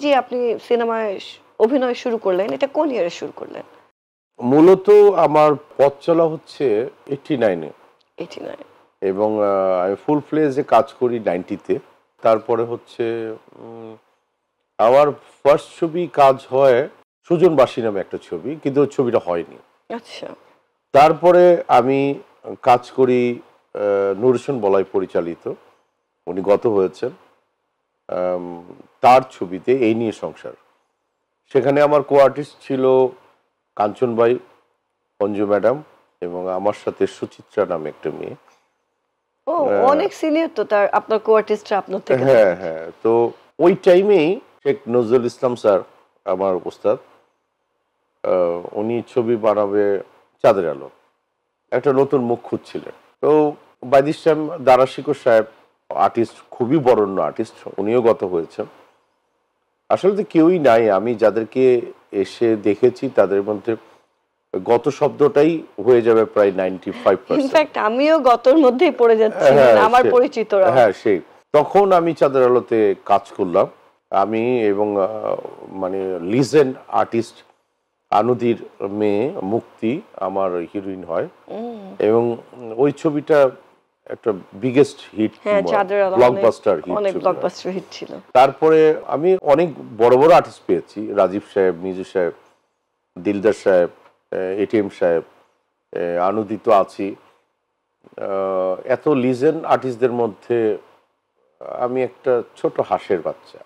যে আপনি সিনেমায় অভিনয় শুরু করলেন, এটা কোন ইয়ারে শুরু করলেন? মূলত আমার পথ চলা হচ্ছে 89 এ 89। এবং আমি ফুল ফ্লেজে কাজ করি 90-তে। তারপরে হচ্ছে আমার ফার্স্ট ছবি কাজ হয় সুজনবাসী নামে একটা ছবি, কিন্তু ওই ছবিটা হয়নি। আচ্ছা। তারপরে আমি কাজ করি নূর হোসেন বলাই পরিচালিত, উনি গত হয়েছেন, তার ছবিতে এই নিয়ে সংসার। সেখানে আমার কো আর্টিস্ট ছিল কাঞ্চনবাই, অঞ্জু ম্যাডাম এবং আমার সাথে সুচিত্রা নামে একটা মেয়ে। ও অনেক সিনিয়র তো তার, আপনার কো-আর্টিস্টরা আপনার থেকে। হ্যাঁ হ্যাঁ, তো ওই টাইমেই শেখ নজরুল ইসলাম স্যার, আমার ওস্তাদ, উনি ছবি বানাবে চাঁদের আলো, একটা নতুন মুখ খুঁজছিলেন। তো বাই দিস টাইম দারা শিকর সাহেব, আর্টিস্ট, খুবই বরেণ্য আর্টিস্ট, উনিও গত হয়েছেন। আসলে তো কেউই নাই, আমি যাদেরকে এসে দেখেছি তাদের মধ্যে গত শব্দটাই হয়ে যাবে প্রায় 95%। ইনফ্যাক্ট আমিও গতর মধ্যেই পড়ে যাচ্ছি, হ্যাঁ, আমার পরিচিতরা। হ্যাঁ সেই তখন আমি চাঁদের আলোতে কাজ করলাম, আমি এবং মানে লিজেন্ড আর্টিস্ট আনুদির মেয়ে মুক্তি আমার হিরোইন হয়। এবং ওই ছবিটা একটা বিগেস্ট হিট, হ্যাঁ, চাঁদের আলো ব্লকবাস্টার হিট, অনেক ব্লকবাস্টার হিট ছিল। তারপরে আমি অনেক বড় বড় আর্টিস্ট পেয়েছি, রাজীব সাহেব, মিজু সাহেব, দিলদার সাহেব, এটিএম সাহেব, আনুদিত আছি। এত লিজেন্ড আর্টিস্টদের মধ্যে আমি একটা ছোট হাঁসের বাচ্চা।